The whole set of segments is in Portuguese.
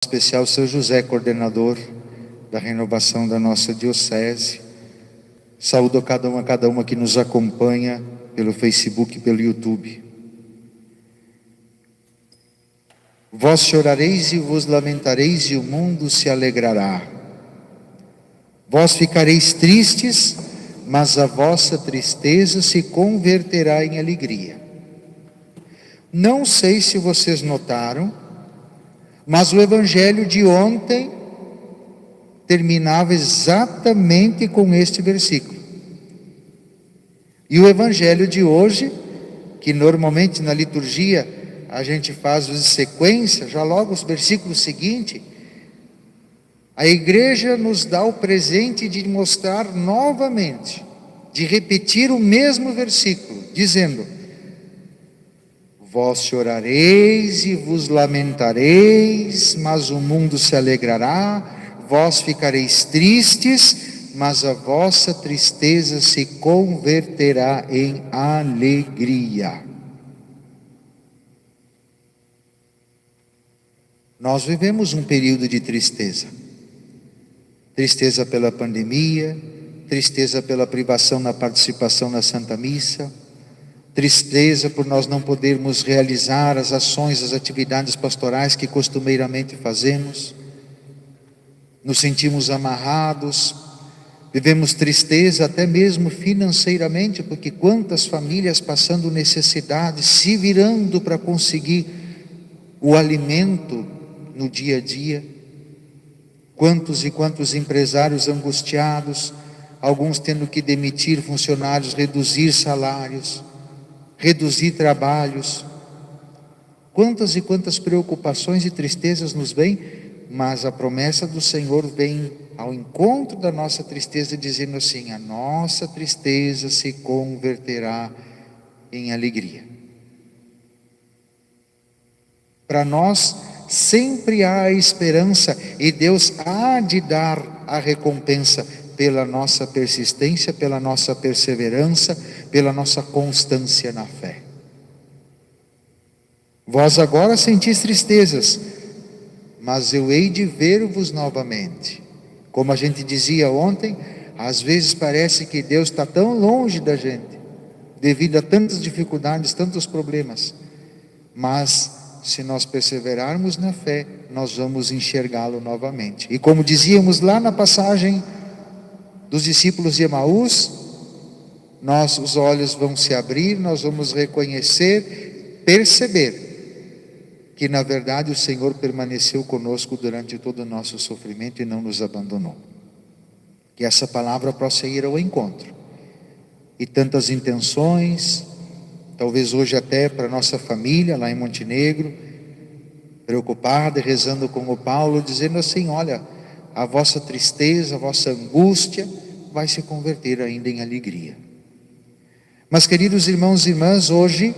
especial, seu José, coordenador da renovação da nossa diocese. Saúdo cada uma que nos acompanha pelo Facebook e pelo YouTube. Vós chorareis e vos lamentareis, e o mundo se alegrará. Vós ficareis tristes, mas a vossa tristeza se converterá em alegria. Não sei se vocês notaram, mas o evangelho de ontem terminava exatamente com este versículo. E o evangelho de hoje, que normalmente na liturgia a gente faz em sequência, já logo os versículos seguintes, a igreja nos dá o presente de mostrar novamente, de repetir o mesmo versículo, dizendo: vós chorareis e vos lamentareis, mas o mundo se alegrará. Vós ficareis tristes, mas a vossa tristeza se converterá em alegria. Nós vivemos um período de tristeza. Tristeza pela pandemia, tristeza pela privação na participação na Santa Missa, tristeza por nós não podermos realizar as ações, as atividades pastorais que costumeiramente fazemos. Nos sentimos amarrados, vivemos tristeza até mesmo financeiramente, porque quantas famílias passando necessidade, se virando para conseguir o alimento no dia a dia. Quantos e quantos empresários angustiados, alguns tendo que demitir funcionários, reduzir salários, reduzir trabalhos. Quantas e quantas preocupações e tristezas nos vêm, mas a promessa do Senhor vem ao encontro da nossa tristeza, dizendo assim: a nossa tristeza se converterá em alegria. Para nós sempre há a esperança, e Deus há de dar a recompensa pela nossa persistência, pela nossa perseverança, pela nossa constância na fé. Vós agora sentis tristezas, mas eu hei de ver-vos novamente. Como a gente dizia ontem, às vezes parece que Deus está tão longe da gente, devido a tantas dificuldades, tantos problemas, mas se nós perseverarmos na fé, nós vamos enxergá-lo novamente. E como dizíamos lá na passagem dos discípulos de Emaús, nossos olhos vão se abrir, nós vamos reconhecer, perceber que na verdade o Senhor permaneceu conosco durante todo o nosso sofrimento e não nos abandonou. Que essa palavra possa ir ao encontro. E tantas intenções, talvez hoje até para nossa família lá em Montenegro, preocupada e rezando com o Paulo, dizendo assim: olha, a vossa tristeza, a vossa angústia vai se converter ainda em alegria. Mas queridos irmãos e irmãs, hoje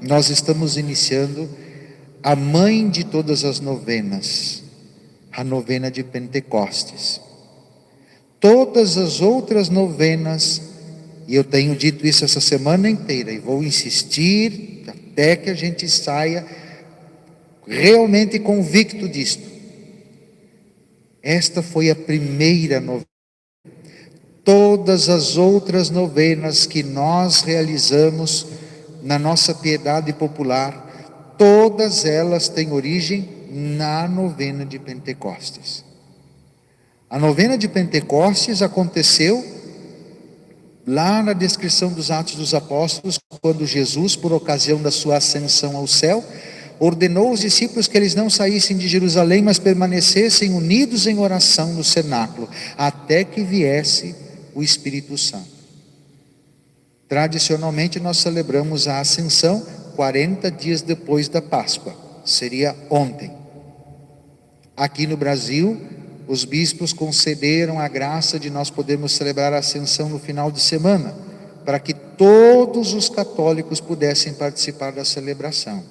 nós estamos iniciando a mãe de todas as novenas, a novena de Pentecostes. Todas as outras novenas, e eu tenho dito isso essa semana inteira, e vou insistir até que a gente saia realmente convicto disto. Esta foi a primeira novena. Todas as outras novenas que nós realizamos na nossa piedade popular, todas elas têm origem na novena de Pentecostes. A novena de Pentecostes aconteceu lá na descrição dos Atos dos Apóstolos, quando Jesus, por ocasião da sua ascensão ao céu, ordenou aos discípulos que eles não saíssem de Jerusalém, mas permanecessem unidos em oração no cenáculo, até que viesse o Espírito Santo. Tradicionalmente nós celebramos a ascensão 40 dias depois da Páscoa, seria ontem. Aqui no Brasil, os bispos concederam a graça de nós podermos celebrar a ascensão no final de semana, para que todos os católicos pudessem participar da celebração.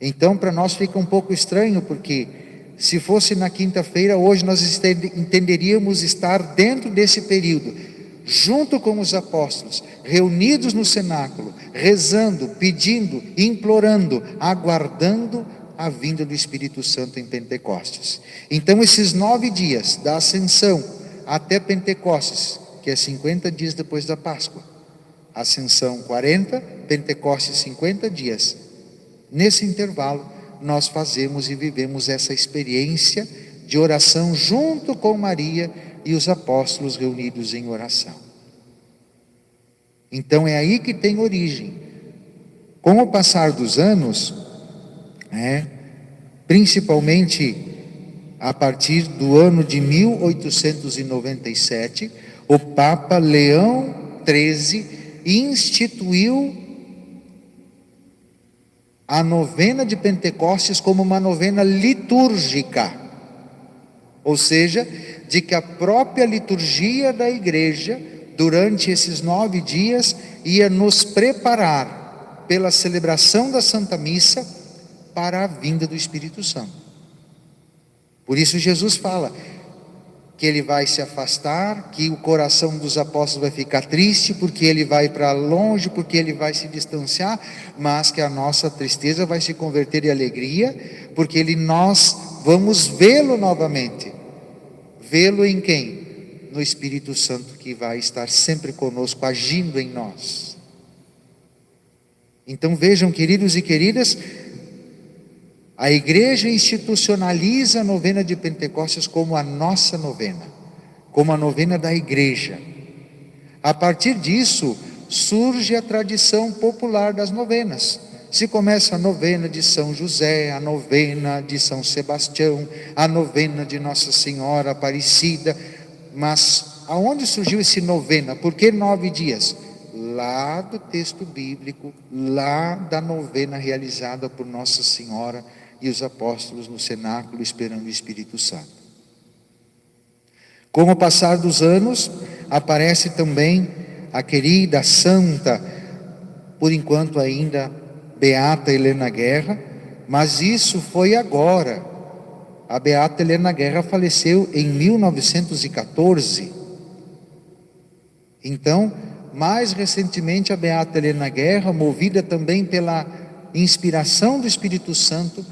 Então para nós fica um pouco estranho, porque se fosse na quinta-feira, hoje nós entenderíamos estar dentro desse período, junto com os apóstolos, reunidos no cenáculo, rezando, pedindo, implorando, aguardando a vinda do Espírito Santo em Pentecostes. Então esses 9 dias, da Ascensão até Pentecostes, que é 50 dias depois da Páscoa, Ascensão 40, Pentecostes 50 dias, nesse intervalo nós fazemos e vivemos essa experiência de oração junto com Maria e os apóstolos reunidos em oração. Então é aí que tem origem. Com o passar dos anos, principalmente a partir do ano de 1897, o Papa Leão XIII instituiu a novena de Pentecostes como uma novena litúrgica, ou seja, de que a própria liturgia da igreja, durante esses 9 dias, ia nos preparar pela celebração da Santa Missa para a vinda do Espírito Santo. Por isso Jesus fala que ele vai se afastar, que o coração dos apóstolos vai ficar triste, porque ele vai para longe, porque ele vai se distanciar, mas que a nossa tristeza vai se converter em alegria, porque nós vamos vê-lo novamente. Vê-lo em quem? No Espírito Santo, que vai estar sempre conosco, agindo em nós. Então vejam, queridos e queridas, a igreja institucionaliza a novena de Pentecostes como a nossa novena, como a novena da igreja. A partir disso, surge a tradição popular das novenas. Se começa a novena de São José, a novena de São Sebastião, a novena de Nossa Senhora Aparecida. Mas aonde surgiu esse novena? Por que 9 dias? Lá do texto bíblico, lá da novena realizada por Nossa Senhora e os apóstolos no cenáculo esperando o Espírito Santo. Com o passar dos anos, aparece também a querida santa, por enquanto ainda beata Helena Guerra, mas isso foi agora. A beata Helena Guerra faleceu em 1914. Então, mais recentemente, a beata Helena Guerra, movida também pela inspiração do Espírito Santo,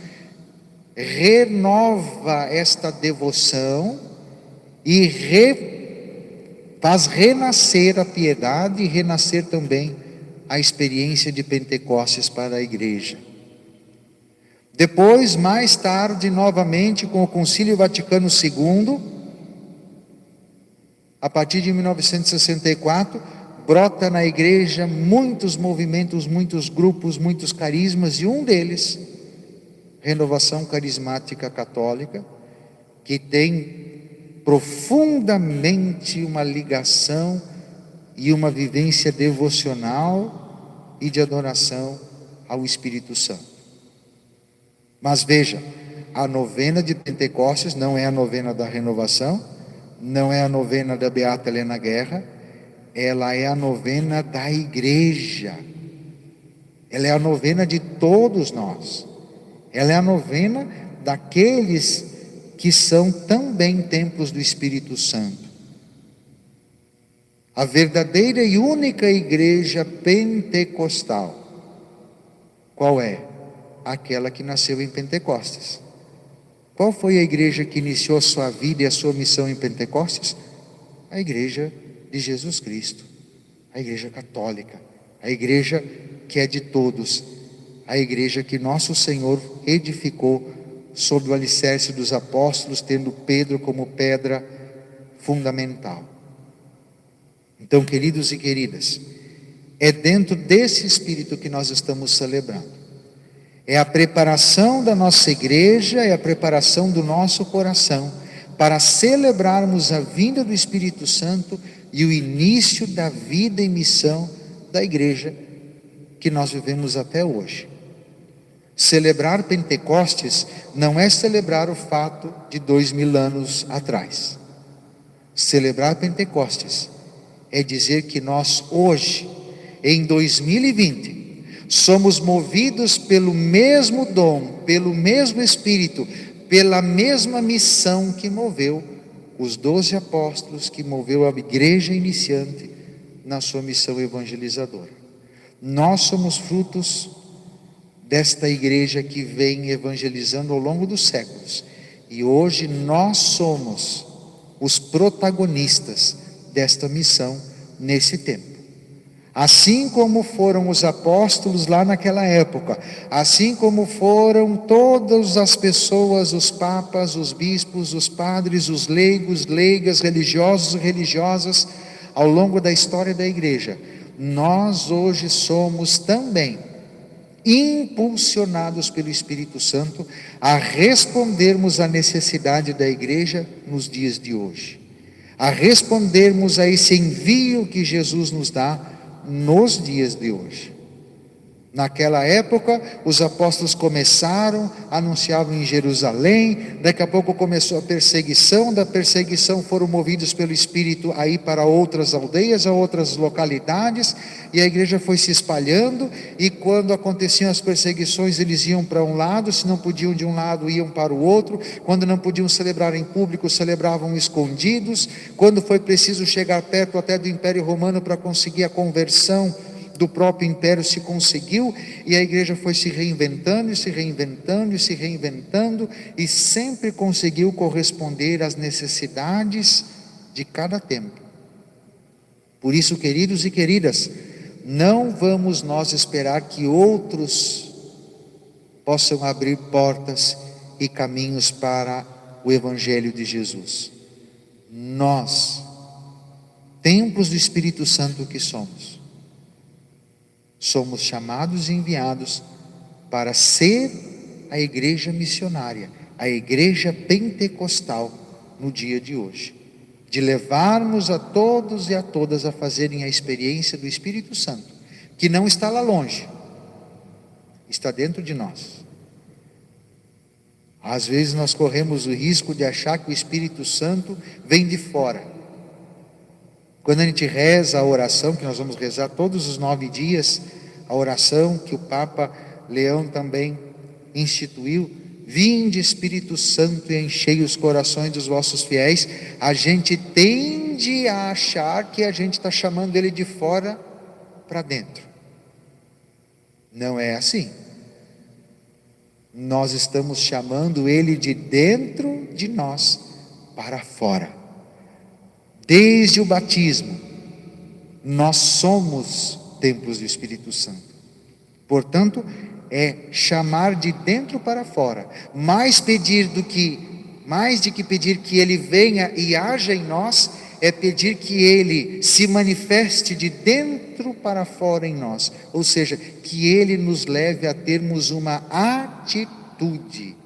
renova esta devoção e faz renascer a piedade e renascer também a experiência de Pentecostes para a igreja. Depois, mais tarde, novamente com o Concílio Vaticano II, a partir de 1964, brota na igreja muitos movimentos, muitos grupos, muitos carismas, e um deles, Renovação Carismática Católica, que tem profundamente uma ligação e uma vivência devocional e de adoração ao Espírito Santo. Mas veja, a novena de Pentecostes não é a novena da renovação, não é a novena da beata Helena Guerra, ela é a novena da igreja, ela é a novena de todos nós, ela é a novena daqueles que são também templos do Espírito Santo. A verdadeira e única igreja pentecostal, qual é? Aquela que nasceu em Pentecostes. Qual foi a igreja que iniciou a sua vida e a sua missão em Pentecostes? A igreja de Jesus Cristo, a igreja católica, a igreja que é de todos, a igreja que nosso Senhor edificou sob o alicerce dos apóstolos, tendo Pedro como pedra fundamental. Então, queridos e queridas, é dentro desse espírito que nós estamos celebrando. É a preparação da nossa igreja, é a preparação do nosso coração para celebrarmos a vinda do Espírito Santo e o início da vida e missão da igreja que nós vivemos até hoje. Celebrar Pentecostes não é celebrar o fato de 2000 anos atrás. Celebrar Pentecostes é dizer que nós hoje, em 2020, somos movidos pelo mesmo dom, pelo mesmo Espírito, pela mesma missão que moveu os 12 apóstolos, que moveu a igreja iniciante na sua missão evangelizadora. Nós somos frutos desta igreja que vem evangelizando ao longo dos séculos. E hoje nós somos os protagonistas desta missão nesse tempo. Assim como foram os apóstolos lá naquela época, assim como foram todas as pessoas, os papas, os bispos, os padres, os leigos, leigas, religiosos e religiosas, ao longo da história da igreja, nós hoje somos também impulsionados pelo Espírito Santo a respondermos à necessidade da igreja nos dias de hoje, a respondermos a esse envio que Jesus nos dá nos dias de hoje. Naquela época, os apóstolos começaram, anunciavam em Jerusalém, daqui a pouco começou a perseguição, da perseguição foram movidos pelo Espírito a ir para outras aldeias, a outras localidades, e a igreja foi se espalhando, e quando aconteciam as perseguições, eles iam para um lado, se não podiam de um lado, iam para o outro, quando não podiam celebrar em público, celebravam escondidos, quando foi preciso chegar perto até do Império Romano para conseguir a conversão do próprio império, se conseguiu, e a igreja foi se reinventando e se reinventando e se reinventando, e sempre conseguiu corresponder às necessidades de cada tempo. Por isso, queridos e queridas, não vamos nós esperar que outros possam abrir portas e caminhos para o Evangelho de Jesus. Nós, templos do Espírito Santo que somos chamados e enviados para ser a igreja missionária, a igreja pentecostal no dia de hoje, de levarmos a todos e a todas a fazerem a experiência do Espírito Santo, que não está lá longe, está dentro de nós. Às vezes nós corremos o risco de achar que o Espírito Santo vem de fora. Quando a gente reza a oração, que nós vamos rezar todos os 9 dias, a oração que o Papa Leão também instituiu, vinde Espírito Santo e enchei os corações dos vossos fiéis, a gente tende a achar que a gente está chamando ele de fora para dentro. Não é assim. Nós estamos chamando ele de dentro de nós para fora. Desde o batismo, nós somos templos do Espírito Santo. Portanto, é chamar de dentro para fora. Mais de que pedir que ele venha e haja em nós, é pedir que ele se manifeste de dentro para fora em nós. Ou seja, que ele nos leve a termos uma atitude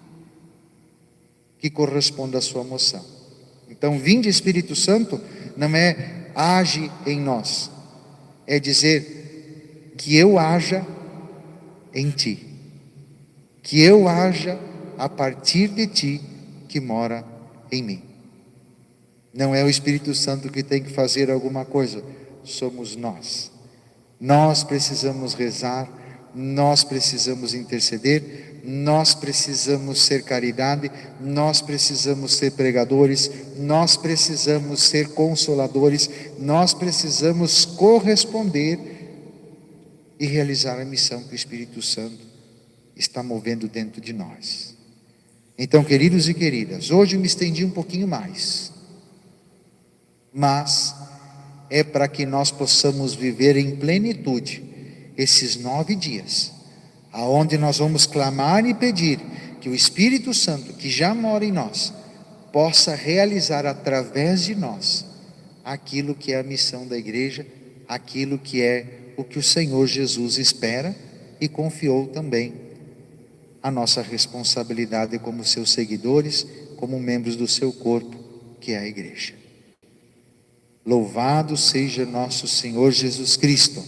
que corresponda à sua moção. Então, vinde Espírito Santo não é age em nós, é dizer que eu haja em ti, que eu haja a partir de ti que mora em mim. Não é o Espírito Santo que tem que fazer alguma coisa, somos nós. Nós precisamos rezar, nós precisamos interceder, nós precisamos ser caridade, nós precisamos ser pregadores, nós precisamos ser consoladores, nós precisamos corresponder e realizar a missão que o Espírito Santo está movendo dentro de nós. Então, queridos e queridas, hoje eu me estendi um pouquinho mais, mas é para que nós possamos viver em plenitude esses 9 dias, aonde nós vamos clamar e pedir que o Espírito Santo, que já mora em nós, possa realizar através de nós aquilo que é a missão da igreja, aquilo que é o que o Senhor Jesus espera e confiou também a nossa responsabilidade como seus seguidores, como membros do seu corpo, que é a igreja. Louvado seja nosso Senhor Jesus Cristo.